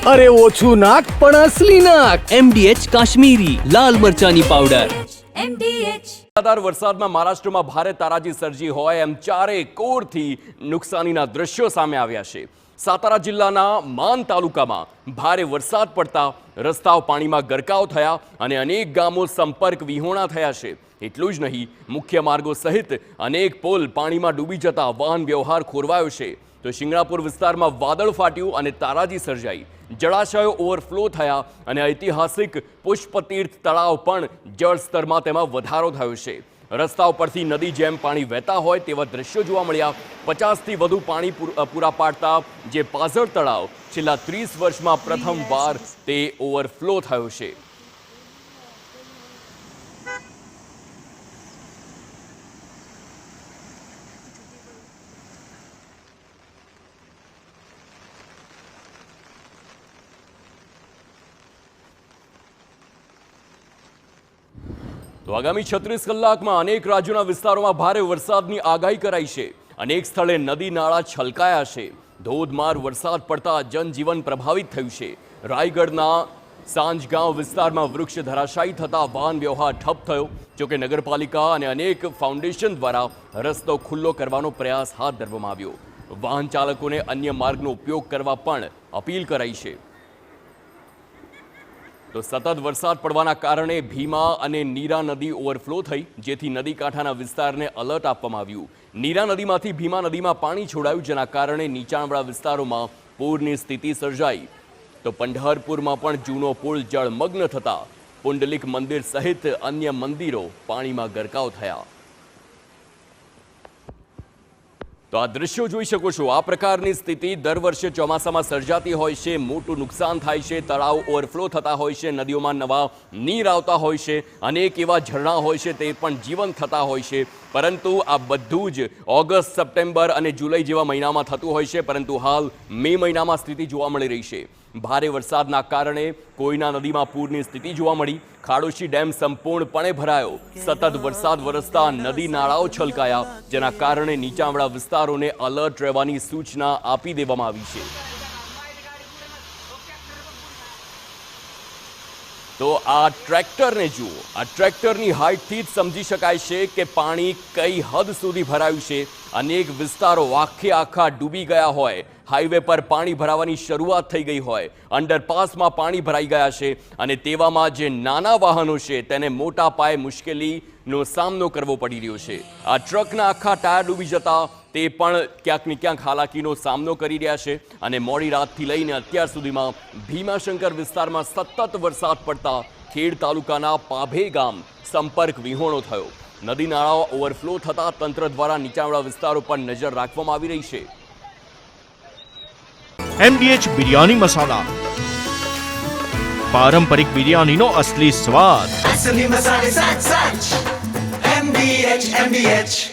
અરે ઓછું નાક પણ અસલી નાક. MDH કાશ્મીરી લાલ મરચાની પાવડર. लगातार वरसादમાં મહારાષ્ટ્રમાં ભારે તારાજી સર્જી હોય એમ ચારે કોરથી નુકસાનીના દ્રશ્યો સામે આવ્યા છે. સાતારા જિલ્લાના માન તાલુકામાં ભારે વરસાદ પડતા રસ્તાઓ પાણીમાં ગરકાવ થયા અને અનેક ગામો સંપર્ક વિહોણા થયા છે. એટલું જ નહીં, મુખ્ય માર્ગો સહિત અનેક પુલ પાણીમાં ડૂબી જતા વાહન વ્યવહાર ખોરવાયો છે. તો શિંગણાપુર વિસ્તારમાં વાદળ ફાટ્યું અને તારાજી સર્જાઈ. જળાશયો ઓવરફ્લો થયા અને ઐતિહાસિક પુષ્પતીર્થ તળાવ પણ જળસ્તરમાં તેમાં વધારો થયો છે. રસ્તાઓ પરથી નદી જેમ પાણી વહેતા હોય તેવા દ્રશ્યો જોવા મળ્યા. 50થી વધુ પાણી પૂરા પાડતા જે પાઝર તળાવ છેલ્લા 30 વર્ષમાં પ્રથમવાર તે ઓવરફ્લો થયો છે. તો આગામી 36 કલાકમાં અનેક રાજ્યોના વિસ્તારોમાં ભારે વરસાદની આગાહી કરાઈ છે. અનેક સ્થળે નદી નાળા છલકાયા છે. ધોધમાર વરસાદ પડતા જનજીવન પ્રભાવિત થયું છે. રાયગઢના સાંજગાંવ વિસ્તારમાં વૃક્ષ ધરાશાયી થતા વાહન વ્યવહાર ઠપ થયો. જોકે નગરપાલિકા અને અનેક ફાઉન્ડેશન દ્વારા રસ્તો ખુલ્લો કરવાનો પ્રયાસ હાથ ધરવામાં આવ્યો. વાહન ચાલકોને અન્ય માર્ગનો ઉપયોગ કરવા પણ અપીલ કરાઈ છે. તો સતત વરસાદ પડવાના કારણે ભીમા અને નીરા નદી ઓવરફ્લો થઈ, જેથી નદી કાંઠાના વિસ્તારને એલર્ટ આપવામાં આવ્યું. નીરા નદીમાંથી ભીમા નદીમાં પાણી છોડાયું, જેના કારણે નીચાણવાળા વિસ્તારોમાં પૂરની સ્થિતિ સર્જાઈ. તો પંઢરપુરમાં પણ જૂનો પુલ જળમગ્ન થતા પુંડલિક મંદિર સહિત અન્ય મંદિરો પાણીમાં ગરકાવ થયા. તો આ દ્રશ્યો જોઈ શકો છો. આ પ્રકારની સ્થિતિ દર વર્ષે ચોમાસામાં સર્જાતી હોય છે. મોટું નુકસાન થાય છે. તળાવ ઓવરફ્લો થતા હોય છે. નદીઓમાં નવા નીર આવતા હોય છે. અનેક એવા ઝરણા હોય છે તે પણ જીવંત થતા હોય છે. પરંતુ આ બધું જ ઓગસ્ટ, સપ્ટેમ્બર અને જુલાઈ જેવા મહિનામાં થતું હોય છે. પરંતુ હાલ મે મહિનામાં સ્થિતિ જોવા મળી રહી છે. ભારે વરસાદના કારણે કોઈના નદીમાં પૂરની સ્થિતિ જોવા મળી. ખાડોશી ડેમ સંપૂર્ણપણે ભરાયો. સતત વરસાદ વરસતા નદી નાળાઓ છલકાયા, જેના કારણે નીચાણવાળા વિસ્તારોને એલર્ટ રહેવાની સૂચના આપી દેવામાં આવી છે. તો આ ટ્રેક્ટરને જુઓ. આ ટ્રેક્ટરની હાઇટથી જ સમજી શકાય છે કે પાણી કઈ હદ સુધી ભરાયું છે. અનેક વિસ્તારો આખા ડૂબી ગયા હોય. હાઈવે પર પાણી ભરાવાની શરૂઆત થઈ ગઈ હોય. અંડરપાસમાં પાણી ભરાઈ ગયા છે અને તેવામાં જે નાના વાહનો છે તેને મોટા પાયે મુશ્કેલીનો સામનો કરવો પડી રહ્યો છે. આ ટ્રકના આખા ટાયર ડૂબી જતા તે પણ ક્યાંક ને ક્યાંક હાલાકીનો સામનો કરી રહ્યા છે. અને મોડી રાતથી લઈને અત્યાર સુધીમાં ભીમાશંકર વિસ્તારમાં સતત વરસાદ પડતા ખેડ તાલુકાના પાભે ગામ સંપર્ક વિહોણો થયો. નદી નાળાઓ ઓવરફ્લો થતા તંત્ર દ્વારા નીચાણવાળા વિસ્તારો પર નજર રાખવામાં આવી રહી છે. MDH બિરયાની મસાલા, પારંપરિક બિરયાનીનો અસલી સ્વાદ. असली मसाले साच MDH